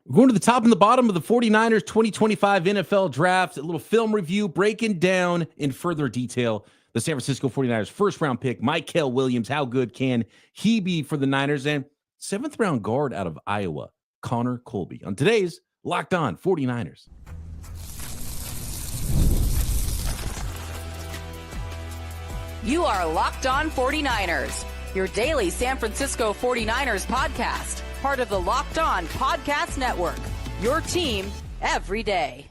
We're going to the top and the bottom of the 49ers 2025 NFL Draft. A little film review breaking down in further detail the San Francisco 49ers first-round pick, Mykel Williams. How good can he be for the Niners? And seventh-round guard out of Iowa, Colby. On today's Locked On 49ers. You are Locked On 49ers, your daily San Francisco 49ers podcast. Part of the Locked On Podcast Network, your team every day.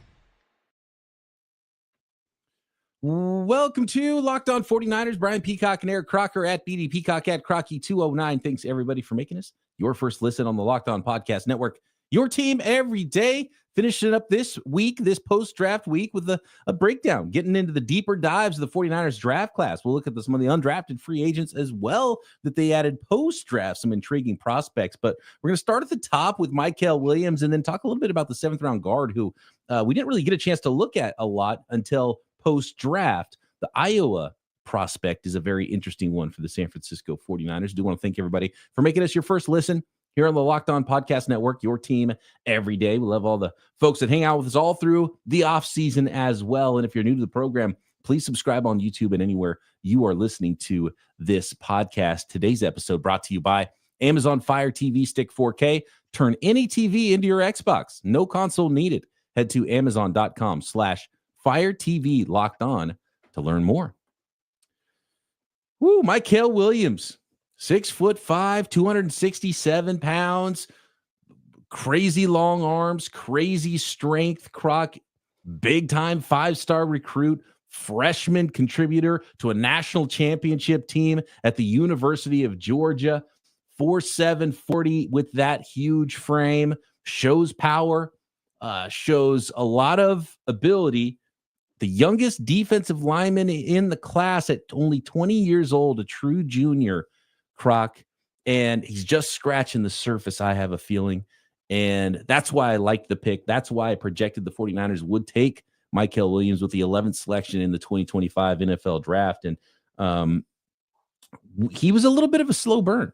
Welcome to Locked On 49ers. Brian Peacock and Eric Crocker at BD Peacock at Crocky209. Thanks, everybody, for making us your first listen on the Locked On Podcast Network, your team every day. Finishing up this week, this post-draft week, with a breakdown, getting into the deeper dives of the 49ers draft class. We'll look at some of the undrafted free agents as well that they added post-draft, some intriguing prospects. But we're going to start at the top with Mykel Williams and then talk a little bit about the seventh-round guard who we didn't really get a chance to look at a lot until post-draft. The Iowa prospect is a very interesting one for the San Francisco 49ers. I do want to thank everybody for making us your first listen here on the Locked On Podcast Network, your team every day. We love all the folks that hang out with us all through the offseason as well. And if you're new to the program, please subscribe on YouTube and anywhere you are listening to this podcast. Today's episode brought to you by Amazon Fire TV Stick 4K. Turn any TV into your Xbox. No console needed. Head to Amazon.com/Fire TV Locked On to learn more. Woo, Mykel Williams. 6'5", 267 pounds, crazy long arms, crazy strength. Croc, big time 5-star recruit, freshman contributor to a national championship team at the University of Georgia. 4'7", 40 with that huge frame, shows power, shows a lot of ability. The youngest defensive lineman in the class at only 20 years old, a true junior. Croc, and he's just scratching the surface, I have a feeling. And that's why I liked the pick. That's why I projected the 49ers would take Mykel Williams with the 11th selection in the 2025 NFL Draft. And he was a little bit of a slow burn,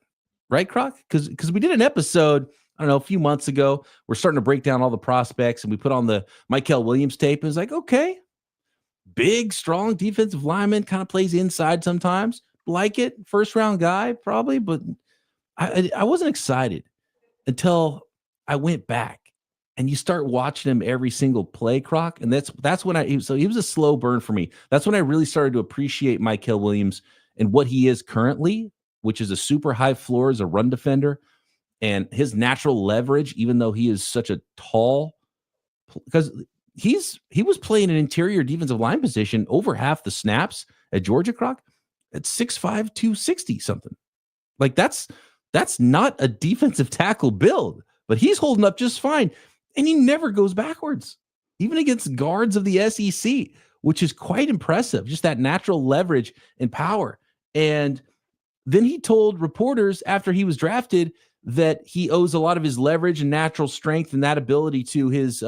right, Croc? Because we did an episode, I don't know, a few months ago. We're starting to break down all the prospects, and we put on the Mykel Williams tape. And it's like, okay, big, strong defensive lineman, kind of plays inside sometimes. Like it, first round guy probably, but I wasn't excited until I went back and you start watching him every single play, Croc, and that's when he was a slow burn for me. That's when I really started to appreciate Mykel Williams and what he is currently, which is a super high floor as a run defender, and his natural leverage, even though he is such a tall, because he was playing an interior defensive line position over half the snaps at Georgia, Croc. At 6'5", 260 something. Like that's not a defensive tackle build, but he's holding up just fine. And he never goes backwards, even against guards of the SEC, which is quite impressive. Just that natural leverage and power. And then he told reporters after he was drafted that he owes a lot of his leverage and natural strength and that ability to his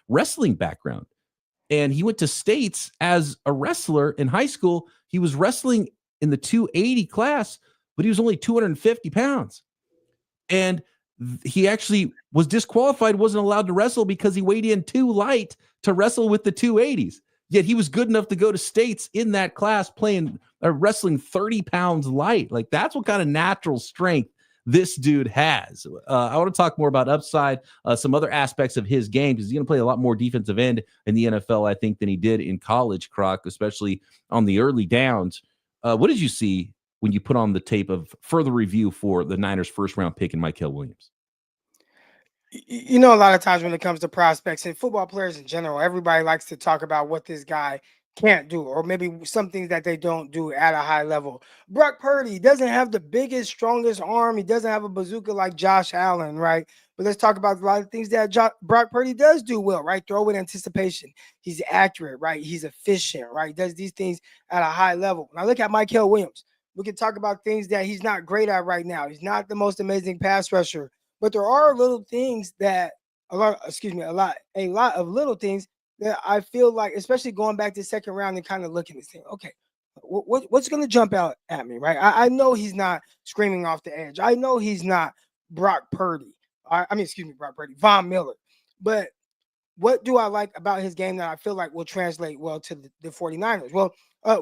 wrestling background. And he went to States as a wrestler in high school. He was wrestling in the 280 class, but he was only 250 pounds. And he actually was disqualified, wasn't allowed to wrestle because he weighed in too light to wrestle with the 280s. Yet he was good enough to go to States in that class wrestling 30 pounds light. Like that's what kind of natural strength this dude has. I want to talk more about upside, some other aspects of his game, because he's going to play a lot more defensive end in the NFL, I think, than he did in college, Croc, especially on the early downs. What did you see when you put on the tape of further review for the Niners' first-round pick in Mykel Williams? You know, a lot of times when it comes to prospects and football players in general, everybody likes to talk about what this guy can't do, or maybe some things that they don't do at a high level. Brock Purdy doesn't have the biggest, strongest arm. He doesn't have a bazooka like Josh Allen, right? But let's talk about a lot of things that Brock Purdy does do well, right? Throw with anticipation. He's accurate, right? He's efficient, right? He does these things at a high level. Now look at Mykel Williams. We can talk about things that he's not great at right now. He's not the most amazing pass rusher, but there are little things that a lot of little things that I feel like, especially going back to the second round and kind of looking and saying, okay, what's going to jump out at me, right? I know he's not screaming off the edge. I know he's not Brock Purdy. Von Miller. But what do I like about his game that I feel like will translate well to the 49ers? Well,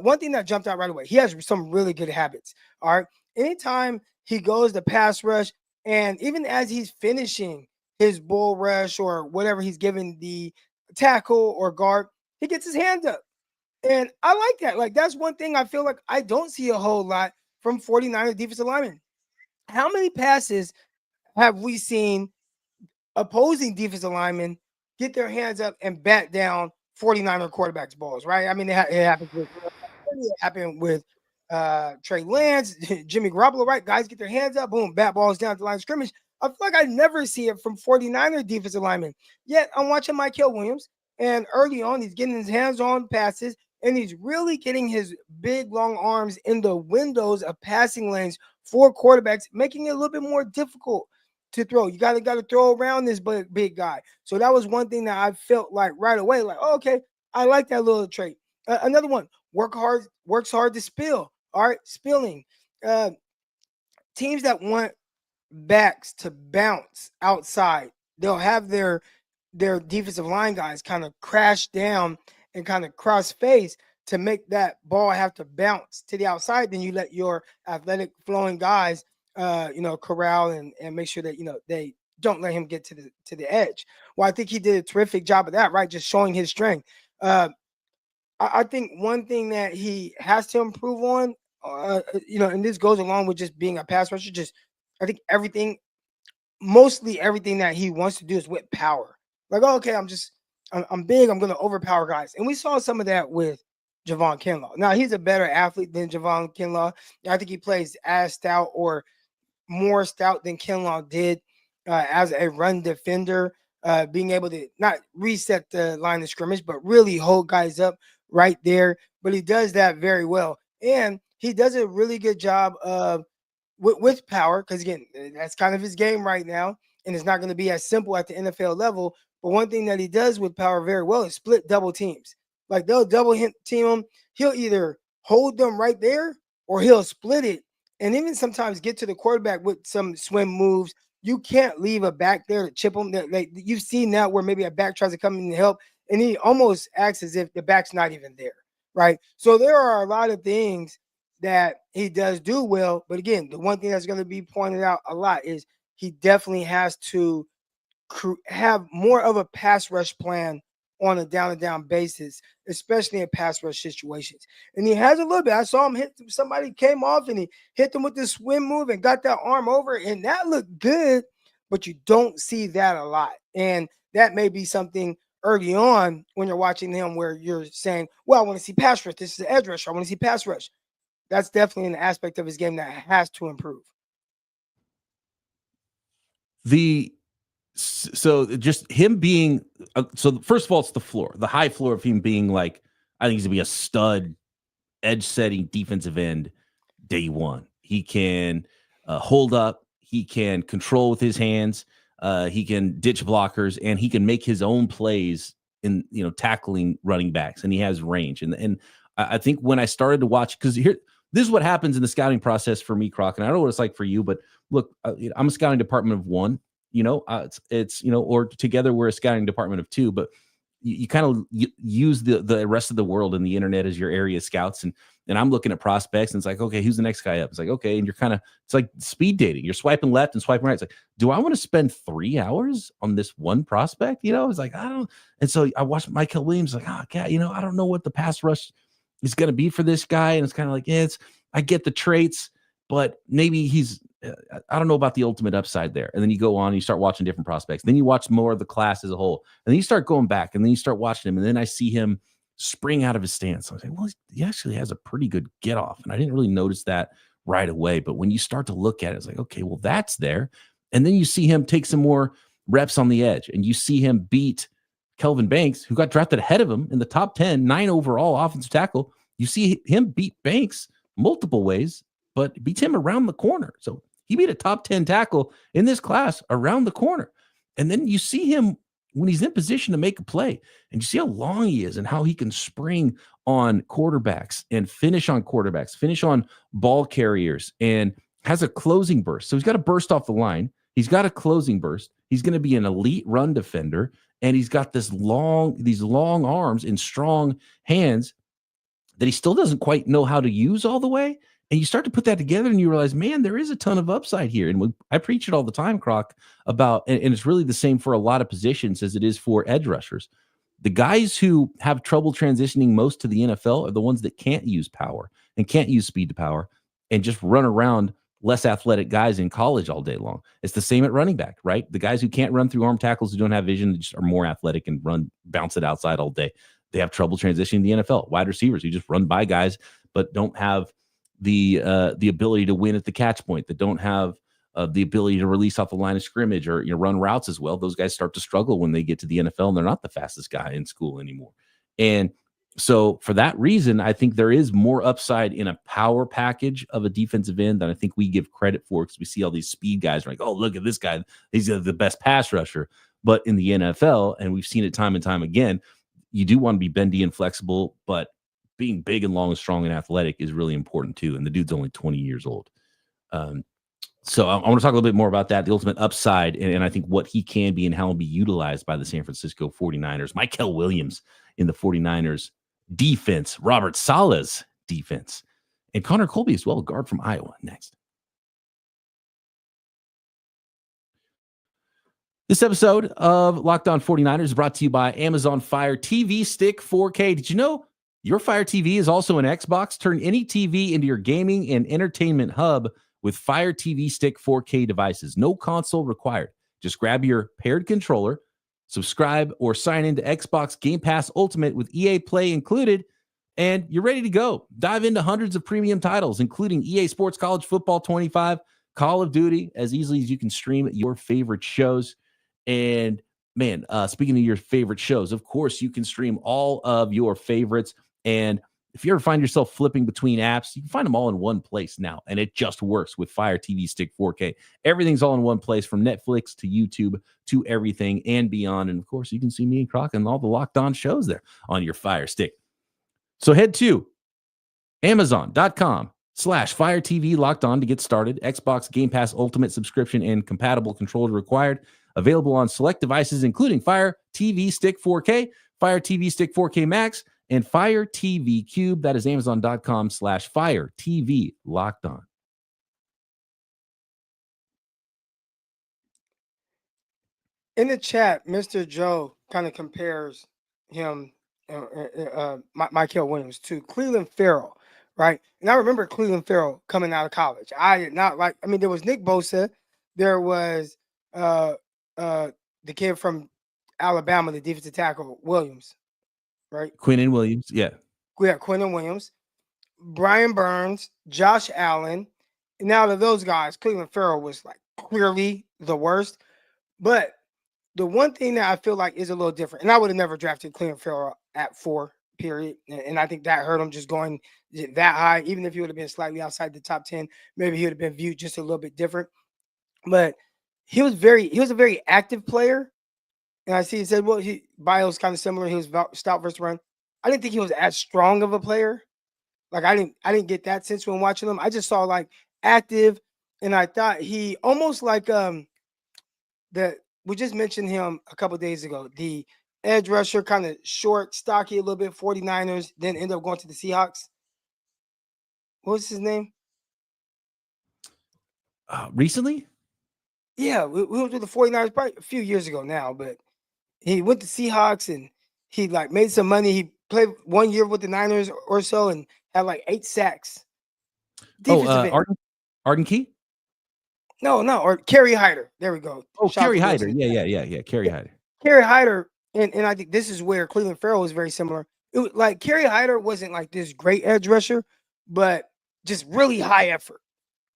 one thing that jumped out right away, he has some really good habits. All right. Anytime he goes to pass rush, and even as he's finishing his bull rush or whatever he's giving the tackle or guard, he gets his hand up. And I like that. Like, that's one thing I feel like I don't see a whole lot from 49ers defensive linemen. How many passes have we seen opposing defensive linemen get their hands up and bat down 49er quarterbacks' balls, right? I mean, it happened with Trey Lance, Jimmy Garoppolo, right? Guys get their hands up, boom, bat balls down to the line of scrimmage. I feel like I never see it from 49er defensive linemen. Yet I'm watching Mykel Williams, and early on, he's getting his hands on passes, and he's really getting his big, long arms in the windows of passing lanes for quarterbacks, making it a little bit more difficult to throw. You got to throw around this big guy. So that was one thing that I felt like right away, like, oh, okay, I like that little trait. Another one, works hard to spill. All right, spilling. Teams that want backs to bounce outside, they'll have their defensive line guys kind of crash down and kind of cross face to make that ball have to bounce to the outside. Then you let your athletic flowing guys corral and make sure that, they don't let him get to the edge. Well, I think he did a terrific job of that, right? Just showing his strength. I think one thing that he has to improve on, and this goes along with just being a pass rusher, I think mostly everything that he wants to do is with power. Like, oh, okay, I'm big, I'm going to overpower guys. And we saw some of that with Javon Kinlaw. Now, he's a better athlete than Javon Kinlaw. I think he plays as stout or more stout than Kinlaw did as a run defender, being able to not reset the line of scrimmage, but really hold guys up right there. But he does that very well. And he does a really good job of with power, because, again, that's kind of his game right now, and it's not going to be as simple at the NFL level. But one thing that he does with power very well is split double teams. Like, they'll double team him. He'll either hold them right there or he'll split it, and even sometimes get to the quarterback with some swim moves. You can't leave a back there to chip him. You've seen that where maybe a back tries to come in to help, and he almost acts as if the back's not even there, right? So there are a lot of things that he does do well. But again, the one thing that's going to be pointed out a lot is he definitely has to have more of a pass rush plan on a down-to-down basis, especially in pass rush situations. And he has a little bit. I saw him hit somebody, came off, and he hit them with the swim move and got that arm over, and that looked good, but you don't see that a lot. And that may be something early on when you're watching him where you're saying, well, I want to see pass rush. This is an edge rusher. I want to see pass rush. That's definitely an aspect of his game that has to improve. So just him being so first of all, it's the high floor of him being like, I think he's gonna be a stud edge setting defensive end day one. He can hold up, he can control with his hands, he can ditch blockers, and he can make his own plays in tackling running backs, and he has range. And I think when I started to watch, because this is what happens in the scouting process for me, Croc, and I don't know what it's like for you, but look, I'm a scouting department of one. It's or together we're a scouting department of two, but you kind of use the rest of the world and the internet as your area scouts. And I'm looking at prospects, and it's like, okay, who's the next guy up? It's like, okay. And it's like speed dating. You're swiping left and swiping right. It's like, do I want to spend 3 hours on this one prospect? It's like, I don't. And so I watched Mykel Williams, like, oh, God, I don't know what the pass rush is going to be for this guy. And it's kind of like, I get the traits, but maybe I don't know about the ultimate upside there. And then you go on and you start watching different prospects. Then you watch more of the class as a whole. And then you start going back, and then you start watching him. And then I see him spring out of his stance. I was like, well, he actually has a pretty good get off. And I didn't really notice that right away. But when you start to look at it, it's like, okay, well, that's there. And then you see him take some more reps on the edge, and you see him beat Kelvin Banks, who got drafted ahead of him in the top 10, 9 overall offensive tackle. You see him beat Banks multiple ways, but beats him around the corner. So he beat a top 10 tackle in this class around the corner. And then you see him when he's in position to make a play, and you see how long he is and how he can spring on quarterbacks and finish on ball carriers, and has a closing burst. So he's got a burst off the line. He's got a closing burst. He's going to be an elite run defender, and he's got these long arms and strong hands that he still doesn't quite know how to use all the way. And you start to put that together and you realize, man, there is a ton of upside here. And I preach it all the time, Croc, about, and it's really the same for a lot of positions as it is for edge rushers. The guys who have trouble transitioning most to the NFL are the ones that can't use power and can't use speed to power and just run around less athletic guys in college all day long. It's the same at running back, right? The guys who can't run through arm tackles, who don't have vision, just are more athletic and bounce it outside all day. They have trouble transitioning to the NFL. Wide receivers who just run by guys but don't have the ability to win at the catch point, that don't have the ability to release off the line of scrimmage or run routes as well. Those guys start to struggle when they get to the NFL, and they're not the fastest guy in school anymore. And so for that reason, I think there is more upside in a power package of a defensive end than I think we give credit for, because we see all these speed guys like, oh, look at this guy. He's the best pass rusher. But in the NFL, and we've seen it time and time again, you do want to be bendy and flexible, but being big and long and strong and athletic is really important too. And the dude's only 20 years old. So I want to talk a little bit more about that, the ultimate upside, and I think what he can be and how he'll be utilized by the San Francisco 49ers. Mykel Williams in the 49ers defense, Robert Saleh's defense, and Connor Colby as well, a guard from Iowa. Next. This episode of Locked On 49ers is brought to you by Amazon Fire TV Stick 4K. Did you know your Fire TV is also an Xbox? Turn any TV into your gaming and entertainment hub with Fire TV Stick 4K devices. No console required. Just grab your paired controller, subscribe or sign into Xbox Game Pass Ultimate with EA Play included, and you're ready to go. Dive into hundreds of premium titles, including EA Sports College Football 25, Call of Duty, as easily as you can stream your favorite shows. And man, speaking of your favorite shows, of course, you can stream all of your favorites. And if you ever find yourself flipping between apps, you can find them all in one place now. And it just works with Fire TV Stick 4K. Everything's all in one place, from Netflix to YouTube to everything and beyond. And of course, you can see me and Croc and all the Locked On shows there on your Fire Stick. So head to Amazon.com/Fire TV Locked On to get started. Xbox Game Pass Ultimate subscription and compatible controller required. Available on select devices, including Fire TV Stick 4K, Fire TV Stick 4K Max, and Fire TV Cube. That is Amazon.com/Fire TV Locked On. In the chat, Mr. Joe kind of compares him, Mykel Williams, to Clelin Ferrell, right? And I remember Clelin Ferrell coming out of college. I did not like, I mean, there was Nick Bosa, there was the kid from Alabama, the defensive tackle, Williams, right? Quinnen Williams, yeah. Yeah, Quinnen Williams, Brian Burns, Josh Allen. And out of those guys, Clelin Ferrell was like clearly the worst. But the one thing that I feel like is a little different, and I would have never drafted Clelin Ferrell at 4, period. And I think that hurt him just going that high. Even if he would have been slightly outside the top 10, maybe he would have been viewed just a little bit different. But he was a very active player. And I see he said, well, bio's kind of similar. He was stout versus run. I didn't think he was as strong of a player. Like I didn't get that sense when watching him. I just saw like active, and I thought he almost like we just mentioned him a couple days ago. The edge rusher, kind of short, stocky a little bit, 49ers, then end up going to the Seahawks. What was his name? Recently? Yeah, we went to the 49ers probably a few years ago now, but he went to Seahawks and he like made some money. He played 1 year with the Niners or so and had like 8 sacks. Arden Key? No, or Kerry Hyder. There we go. Oh, Kerry Hyder. Yeah. Kerry Hyder. Kerry Hyder, and I think this is where Clelin Ferrell is very similar. It was like Kerry Hyder wasn't like this great edge rusher, but just really high effort,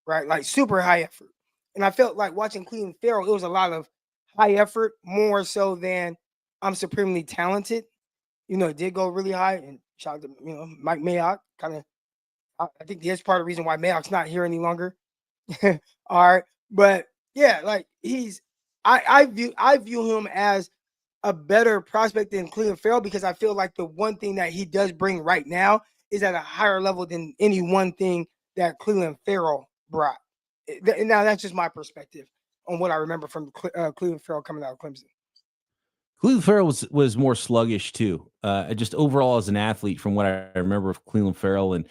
right? Like super high effort. And I felt like watching Clelin Ferrell, it was a lot of high effort, more so than I'm supremely talented. It did go really high. And shout out to Mike Mayock. Kind of, I think that's part of the reason why Mayock's not here any longer. All right, but yeah, like I view him as a better prospect than Clelin Ferrell, because I feel like the one thing that he does bring right now is at a higher level than any one thing that Clelin Ferrell brought. Now that's just my perspective. on what I remember from Cleveland Farrell coming out of Clemson. Cleveland Farrell was more sluggish too. Just overall as an athlete, from what I remember of Cleveland Farrell, and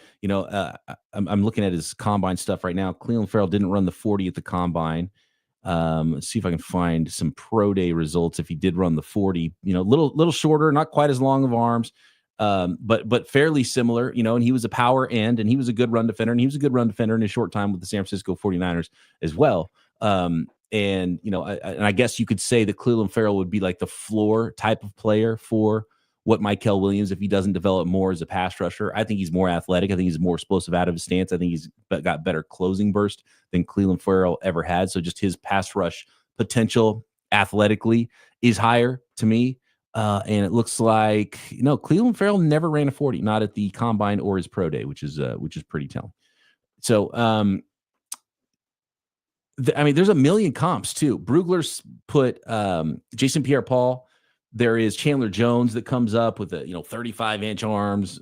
I'm looking at his combine stuff right now. Cleveland Farrell didn't run the 40 at the combine. Let's see if I can find some pro day results. If he did run the 40, little shorter, not quite as long of arms, but fairly similar. And he was a power end, and he was a good run defender, and he was a good run defender in his short time with the San Francisco 49ers as well. And I guess you could say that Cleveland Farrell would be like the floor type of player for what Mykel Williams, if he doesn't develop more as a pass rusher. I think he's more athletic. I think he's more explosive out of his stance. I think he's got better closing burst than Cleveland Farrell ever had. So just his pass rush potential athletically is higher to me. And it looks like, Cleveland Farrell never ran a 40, not at the combine or his pro day, which is pretty telling. So, there's a million comps too. Brugler's put Jason Pierre-Paul. There is Chandler Jones that comes up with 35-inch arms,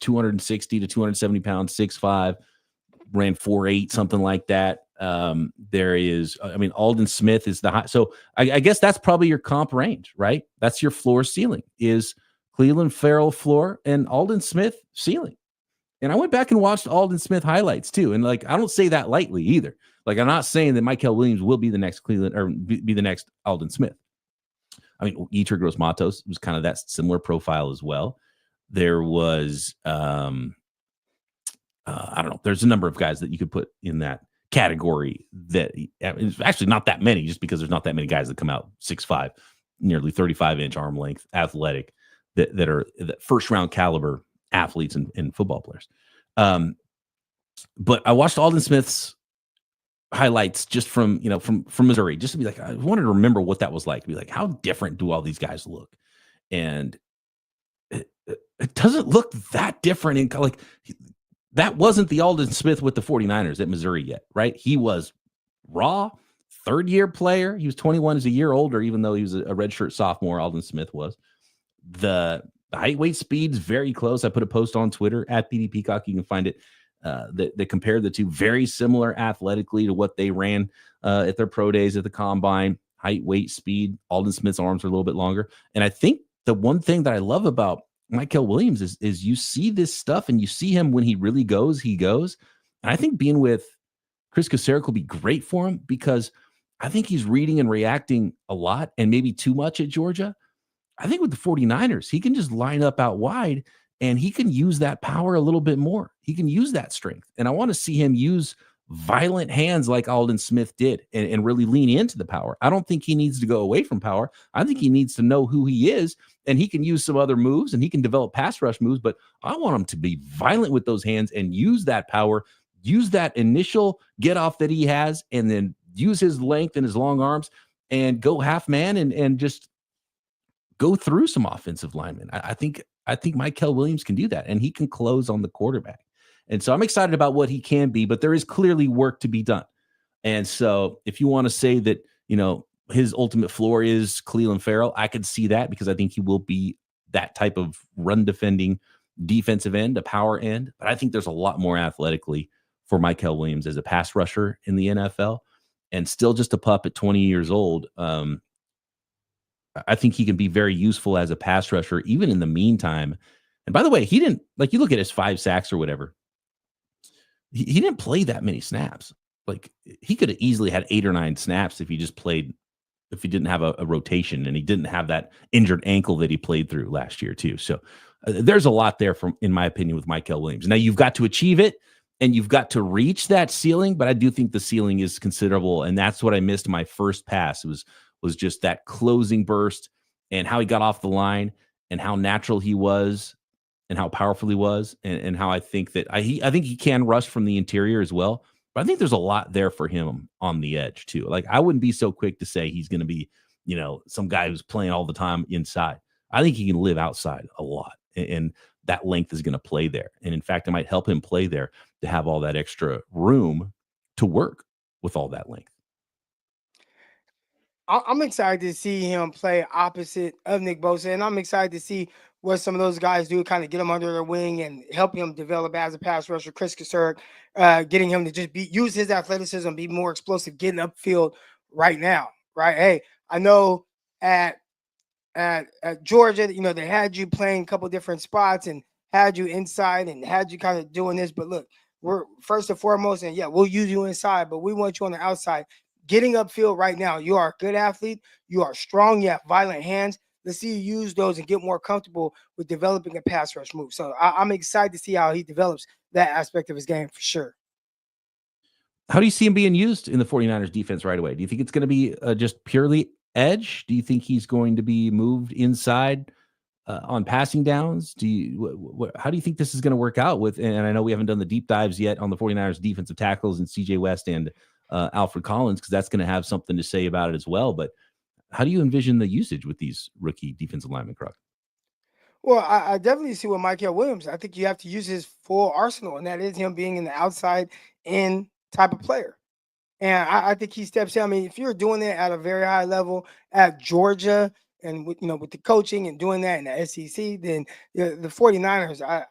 260 to 270 pounds, 6'5", ran 4.8, something like that. There is, Aldon Smith is the high. So I guess that's probably your comp range, right? That's your floor ceiling, is Cleveland Farrell floor and Aldon Smith ceiling. And I went back and watched Aldon Smith highlights too. And I don't say that lightly either. I'm not saying that Mykel Williams will be the next Cleveland or be the next Aldon Smith. Yetur Gross-Matos was kind of that similar profile as well. There was, I don't know. There's a number of guys that you could put in that category that it's actually not that many, just because there's not that many guys that come out 6'5", nearly 35-inch arm length, athletic, that are the first round caliber athletes and football players. But I watched Aldon Smith's highlights just from Missouri, just to be I wanted to remember what that was like, be how different do all these guys look? And it doesn't look that different in that wasn't the Aldon Smith with the 49ers at Missouri yet, right? He was raw, third-year player. He was 21, is a year older, even though he was a redshirt sophomore. Aldon Smith was. The height, weight, speed's very close. I put a post on Twitter at BD Peacock. You can find it. That compared the two, very similar athletically to what they ran at their pro days at the combine. Height, weight, speed. Aldon Smith's arms are a little bit longer. And I think the one thing that I love about Mykel Williams is you see this stuff and you see him when he really goes, he goes. And I think being with Chris Kaserik will be great for him, because I think he's reading and reacting a lot, and maybe too much at Georgia. I think with the 49ers, he can just line up out wide, and he can use that power a little bit more. He can use that strength. And I want to see him use violent hands like Aldon Smith did and really lean into the power. I don't think he needs to go away from power. I think he needs to know who he is, and he can use some other moves, and he can develop pass rush moves, but I want him to be violent with those hands and use that power, use that initial get off that he has, and then use his length and his long arms and go half man and just go through some offensive linemen. I think Mykel Williams can do that, and he can close on the quarterback. And so I'm excited about what he can be, but there is clearly work to be done. And so if you want to say that, his ultimate floor is Cleveland Farrell, I could see that, because I think he will be that type of run defending defensive end, a power end. But I think there's a lot more athletically for Mykel Williams as a pass rusher in the NFL, and still just a pup at 20 years old. I think he can be very useful as a pass rusher, even in the meantime. And by the way, he didn't, you look at his 5 sacks or whatever, he didn't play that many snaps. He could have easily had 8 or 9 snaps if he just played, if he didn't have a rotation, and he didn't have that injured ankle that he played through last year too. So there's a lot there, in my opinion, with Mykel Williams. Now you've got to achieve it, and you've got to reach that ceiling, but I do think the ceiling is considerable. And that's what I missed in my first pass. It was just that closing burst, and how he got off the line, and how natural he was, and how powerful he was, and how I think that I think he can rush from the interior as well. But I think there's a lot there for him on the edge too. I wouldn't be so quick to say he's going to be, some guy who's playing all the time inside. I think he can live outside a lot, and that length is going to play there. And in fact, it might help him play there to have all that extra room to work with all that length. I'm excited to see him play opposite of Nick Bosa, and I'm excited to see what some of those guys do, kind of get him under their wing and help him develop as a pass rusher. Chris Kaserik, getting him to just use his athleticism, be more explosive, getting upfield, right now, right? Hey, I know at Georgia, they had you playing a couple different spots and had you inside and had you kind of doing this. But look, we're first and foremost, and yeah, we'll use you inside, but we want you on the outside. Getting upfield right now, you are a good athlete. You are strong. You have violent hands. Let's see you use those and get more comfortable with developing a pass rush move. So I'm excited to see how he develops that aspect of his game for sure. How do you see him being used in the 49ers defense right away? Do you think it's going to be just purely edge? Do you think he's going to be moved inside on passing downs? How do you think this is going to work out with? And I know we haven't done the deep dives yet on the 49ers defensive tackles and CJ West and Alfred Collins, because that's going to have something to say about it as well. But how do you envision the usage with these rookie defensive linemen, Croc? Well, I definitely see with Mykel Williams. I think you have to use his full arsenal, and that is him being in the outside in type of player. And I think he steps in. I mean, if you're doing it at a very high level at Georgia and with the coaching and doing that in the SEC, then the 49ers,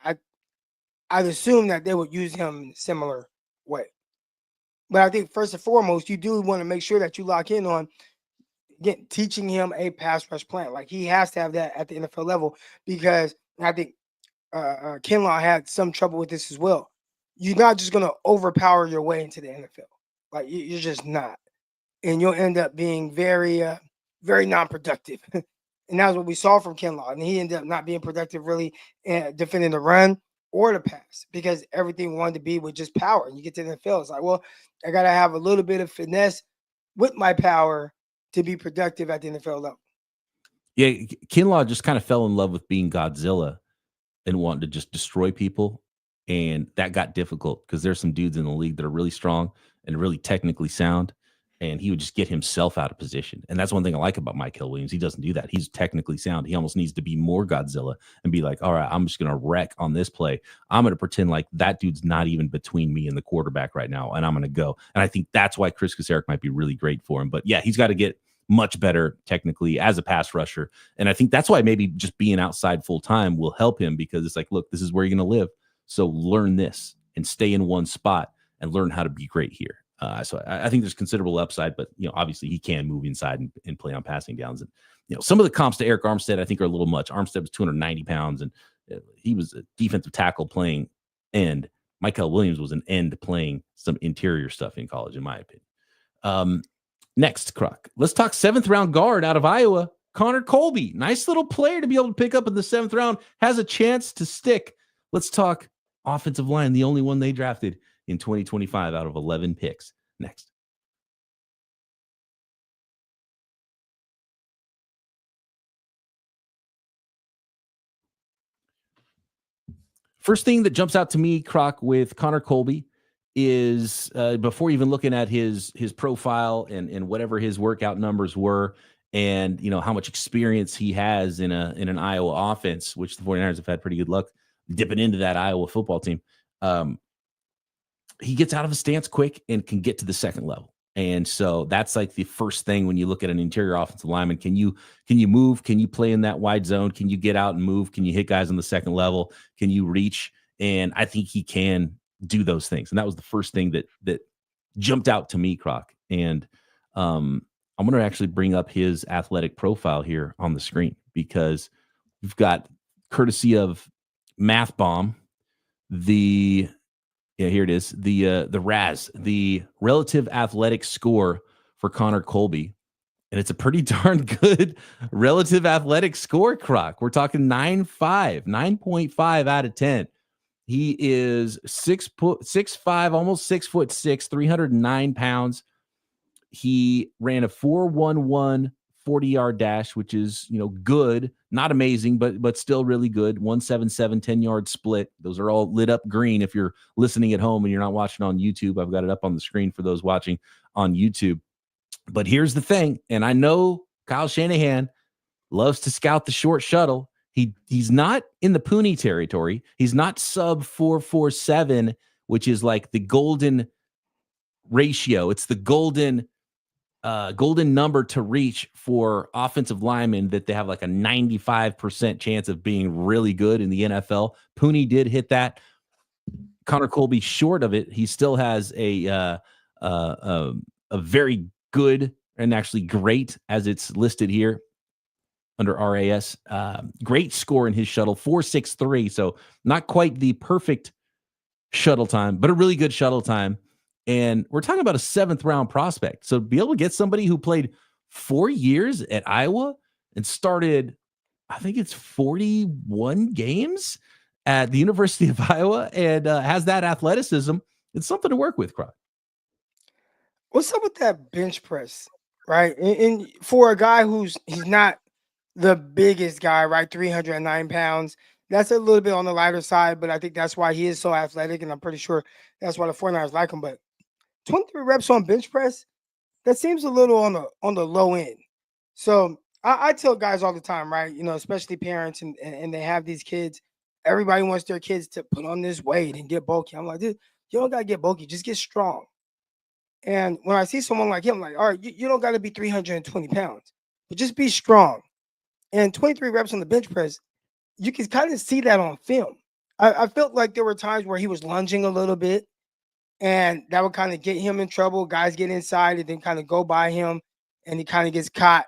I'd assume that they would use him in a similar way. But I think first and foremost, you do want to make sure that you lock in on teaching him a pass rush plan. Like, he has to have that at the NFL level, because I think Kinlaw had some trouble with this as well. You're not just going to overpower your way into the NFL. Like, you're just not. And you'll end up being very, very non-productive. And that's what we saw from Kinlaw. And he ended up not being productive really defending the run or the pass, because everything wanted to be with just power. And you get to the NFL, it's like, well, I got to have a little bit of finesse with my power to be productive at the NFL level. Yeah, Kinlaw just kind of fell in love with being Godzilla and wanting to just destroy people. And that got difficult because there's some dudes in the league that are really strong and really technically sound, and he would just get himself out of position. And that's one thing I like about Mykel Williams. He doesn't do that. He's technically sound. He almost needs to be more Godzilla and be like, all right, I'm just going to wreck on this play. I'm going to pretend like that dude's not even between me and the quarterback right now, and I'm going to go. And I think that's why Chris Kasarik might be really great for him. But yeah, he's got to get much better technically as a pass rusher. And I think that's why maybe just being outside full time will help him, because it's like, look, this is where you're going to live. So learn this and stay in one spot and learn how to be great here. So I think there's considerable upside, but obviously he can move inside and play on passing downs. And some of the comps to Eric Armstead I think are a little much. Armstead was 290 pounds, and he was a defensive tackle playing end. Mykel Williams was an end playing some interior stuff in college, in my opinion. Next, Croc, let's talk 7th round guard out of Iowa, Connor Colby. Nice little player to be able to pick up in the 7th round. Has a chance to stick. Let's talk offensive line, the only one they drafted in 2025 out of 11 picks. Next. First thing that jumps out to me, Croc, with Connor Colby is before even looking at his profile and whatever his workout numbers were, and how much experience he has in an Iowa offense, which the 49ers have had pretty good luck dipping into that Iowa football team. He gets out of his stance quick and can get to the second level. And so that's like the first thing when you look at an interior offensive lineman. Can you move? Can you play in that wide zone? Can you get out and move? Can you hit guys on the second level? Can you reach? And I think he can do those things. And that was the first thing that jumped out to me, Croc. And I'm going to actually bring up his athletic profile here on the screen, because we've got, courtesy of Math Bomb, here it is, the RAS, the relative athletic score for Connor Colby. And it's a pretty darn good relative athletic score, Croc. We're talking 9.5 out of 10. He is 6'5", almost 6'6", 309 pounds. He ran a 4.11 40-yard dash, which is, good, not amazing, but still really good. 1.77 10-yard split. Those are all lit up green if you're listening at home and you're not watching on YouTube. I've got it up on the screen for those watching on YouTube. But here's the thing, and I know Kyle Shanahan loves to scout the short shuttle. He's not in the Pooney territory. He's not sub 4.47, which is like the golden ratio. It's the golden number to reach for offensive linemen, that they have like a 95% chance of being really good in the NFL. Pooney did hit that. Connor Colby short of it. He still has a very good and actually great as it's listed here under RAS. Great score in his shuttle, 4.63. So not quite the perfect shuttle time, but a really good shuttle time. And we're talking about a 7th round prospect. So to be able to get somebody who played 4 years at Iowa and started, I think it's 41 games at the University of Iowa and has that athleticism, it's something to work with, Croc. What's up with that bench press, right? And for a guy he's not the biggest guy, right? 309 pounds. That's a little bit on the lighter side, but I think that's why he is so athletic, and I'm pretty sure that's why the 49ers like him. But 23 reps on bench press, that seems a little on the low end. So I tell guys all the time, right? Especially parents and they have these kids. Everybody wants their kids to put on this weight and get bulky. I'm like, dude, you don't gotta get bulky, just get strong. And when I see someone like him, I'm like, all right, you don't gotta be 320 pounds, but just be strong. And 23 reps on the bench press, you can kind of see that on film. I felt like there were times where he was lunging a little bit, and that would kind of get him in trouble. Guys get inside and then kind of go by him, and he kind of gets caught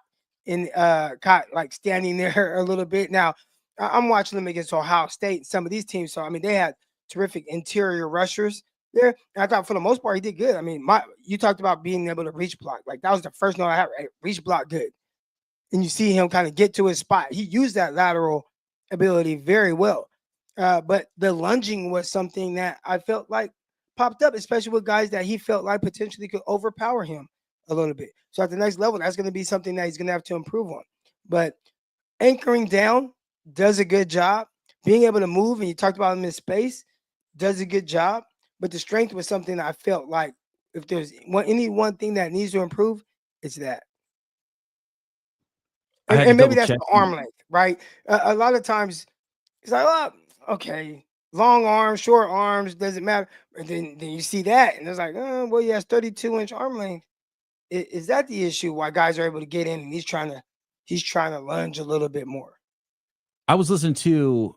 like standing there a little bit. Now, I'm watching them against Ohio State and some of these teams. So, I mean, they had terrific interior rushers there. And I thought for the most part, he did good. I mean, you talked about being able to reach block. Like, that was the first note I had, right? Reach block good. And you see him kind of get to his spot. He used that lateral ability very well. But the lunging was something that I felt like popped up, especially with guys that he felt like potentially could overpower him a little bit. So at the next level, that's going to be something that he's going to have to improve on. But anchoring down does a good job. Being able to move, and you talked about him in space, does a good job. But the strength was something I felt like if there's any one thing that needs to improve, it's that. And maybe that's the arm length, right? A lot of times it's like, oh, okay, long arms, short arms, doesn't matter. And then you see that, and it's like, oh, well, he has 32-inch arm length. Is that the issue why guys are able to get in and he's trying to lunge a little bit more? I was listening to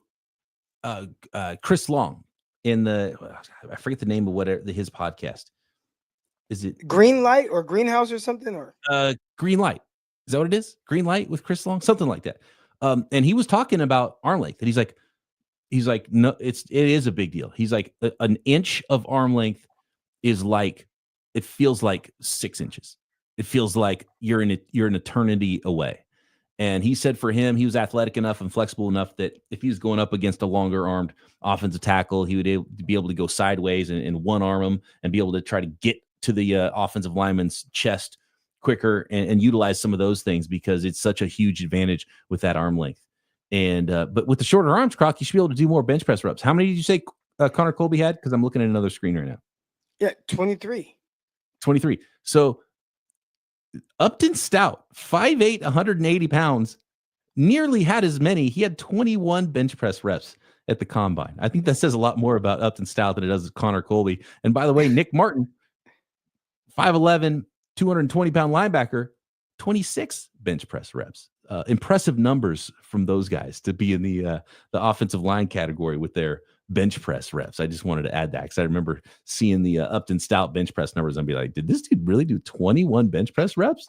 Chris Long in I forget the name of his podcast. Is it Green Light or Greenhouse or something? Or Green Light? Is that what it is? Green Light with Chris Long, something like that. And he was talking about arm length, and he's like, no, it is a big deal. He's like, an inch of arm length is like, it feels like 6 inches. It feels like you're an eternity away. And he said for him, he was athletic enough and flexible enough that if he was going up against a longer armed offensive tackle, he would be able to go sideways and one arm him and be able to try to get to the offensive lineman's chest quicker and utilize some of those things because it's such a huge advantage with that arm length. And but with the shorter arms, Croc, you should be able to do more bench press reps. How many did you say Connor Colby had? Because I'm looking at another screen right now. Yeah, 23. So Upton Stout, 5'8", 180 pounds, nearly had as many. He had 21 bench press reps at the combine. I think that says a lot more about Upton Stout than it does Connor Colby. And by the way, Nick Martin, 5'11", 220-pound linebacker, 26 bench press reps. Impressive numbers from those guys to be in the offensive line category with their bench press reps. I just wanted to add that because I remember seeing the Upton Stout bench press numbers and be like, did this dude really do 21 bench press reps?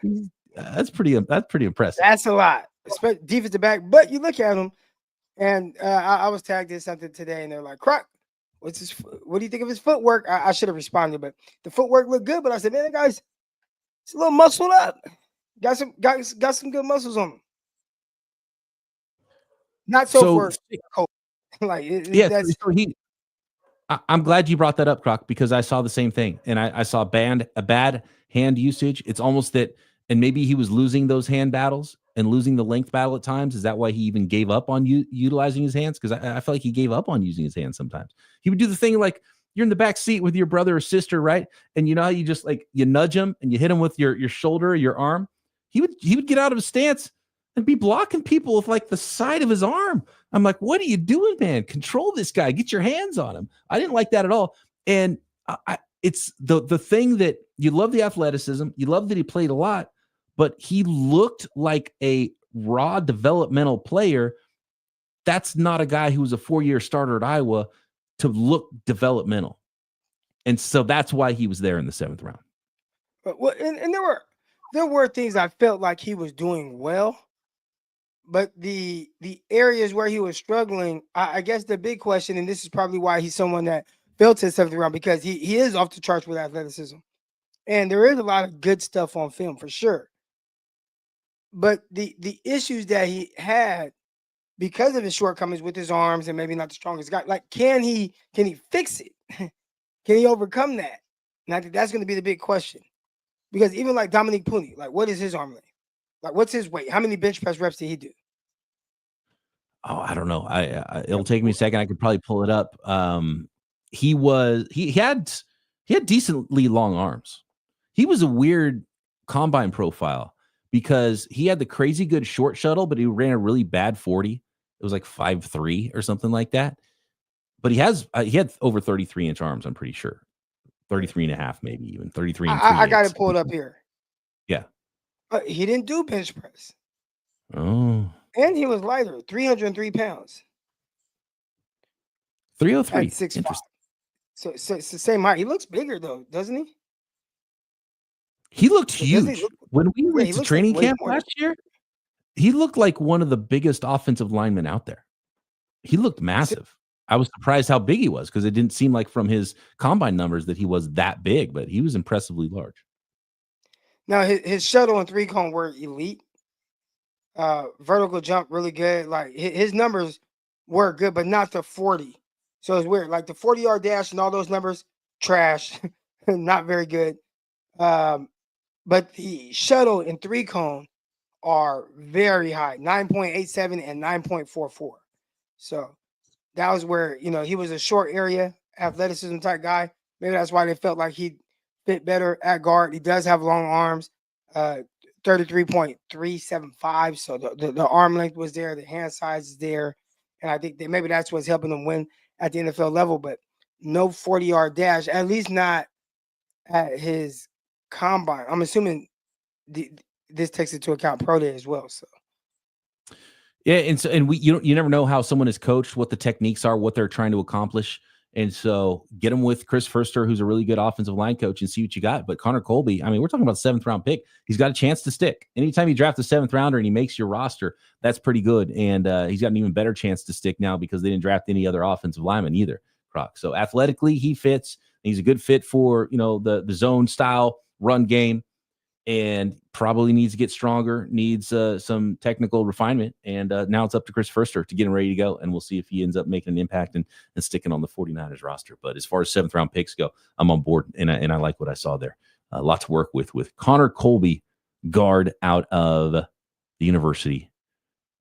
That's pretty impressive. That's a lot, especially defensive back. But you look at him, and I was tagged in something today, and they're like, Croc, what do you think of his footwork? I should have responded, but the footwork looked good. But I said, man, guys, it's a little muscled up. Got some good muscles on him. Not so for I'm glad you brought that up, Croc, because I saw the same thing, and I saw a bad hand usage. It's almost that, and maybe he was losing those hand battles and losing the length battle at times. Is that why he even gave up on utilizing his hands? Because I feel like he gave up on using his hands sometimes. He would do the thing like you're in the back seat with your brother or sister, right? And you know how you just like you nudge him and you hit him with your shoulder or your arm. He would get out of his stance and be blocking people with like the side of his arm. I'm like, what are you doing, man? Control this guy. Get your hands on him. I didn't like that at all. And it's the thing that you love the athleticism. You love that he played a lot, but he looked like a raw developmental player. That's not a guy who was a 4-year starter at Iowa to look developmental. And so that's why he was there in the 7th round. Well, and there were there were things I felt like he was doing well, but the areas where he was struggling, I guess the big question, and this is probably why he's someone that fell to the 7th round, because he is off the charts with athleticism. And there is a lot of good stuff on film for sure. But the issues that he had because of his shortcomings with his arms and maybe not the strongest guy, like can he fix it? Can he overcome that? And I think that's going to be the big question. Because even like Dominique Pooney, like what is his arm length? Like what's his weight? How many bench press reps did he do? Oh, I don't know. It'll take me a second. I could probably pull it up. He had decently long arms. He was a weird combine profile because he had the crazy good short shuttle, but he ran a really bad 40. It was like 5'3" or something like that. But he had over 33-inch arms, I'm pretty sure. 33 and a half, maybe even 33 and I got it pulled up here. Yeah. He didn't do bench press. Oh. And he was lighter, 303 pounds. 303. At 6'5". So it's the same height. He looks bigger though, doesn't he? He looked huge. When we went to training camp last year, he looked like one of the biggest offensive linemen out there. He looked massive. I was surprised how big he was because it didn't seem like from his combine numbers that he was that big, but he was impressively large. Now his shuttle and 3-cone were elite. Vertical jump really good. Like his numbers were good, but not the 40. So it's weird. Like the 40-yard dash and all those numbers, trash, not very good. But the shuttle and 3-cone are very high, 9.87 and 9.44. So that was where, he was a short area athleticism type guy. Maybe that's why they felt like he'd fit better at guard. He does have long arms, 33.375. So the arm length was there, the hand size is there. And I think that maybe that's what's helping him win at the NFL level, but no 40-yard dash, at least not at his combine. I'm assuming this takes into account pro day as well. So yeah, and you never know how someone is coached, what the techniques are, what they're trying to accomplish. And so get him with Chris Furster, who's a really good offensive line coach, and see what you got. But Connor Colby, I mean, we're talking about 7th round pick. He's got a chance to stick. Anytime you draft a 7th rounder and he makes your roster, that's pretty good. And he's got an even better chance to stick now because they didn't draft any other offensive lineman either, Croc. So athletically, he fits. He's a good fit for, the zone style run game, and probably needs to get stronger, needs some technical refinement. And now it's up to Chris Furster to get him ready to go. And we'll see if he ends up making an impact and sticking on the 49ers roster. But as far as 7th round picks go, I'm on board. And I like what I saw there. A lot to work with Connor Colby, guard out of the University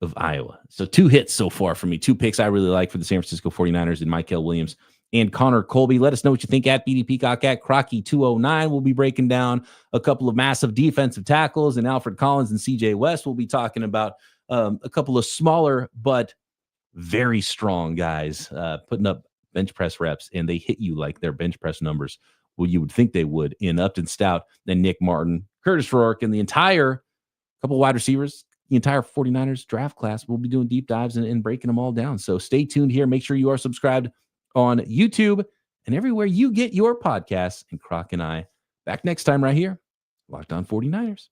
of Iowa. So 2 hits so far for me. 2 picks I really like for the San Francisco 49ers and Mykel Williams and Connor Colby. Let us know what you think at BD Peacock at Crocky209. We'll be breaking down a couple of massive defensive tackles, and Alfred Collins and CJ West. We'll be talking about a couple of smaller but very strong guys putting up bench press reps, and they hit you like their bench press numbers. Well, you would think they would in Upton Stout, then Nick Martin, Curtis Rourke, and the entire couple of wide receivers, the entire 49ers draft class. We'll be doing deep dives and breaking them all down. So stay tuned here. Make sure you are subscribed on YouTube and everywhere you get your podcasts. And Croc and I back next time right here, Locked On 49ers.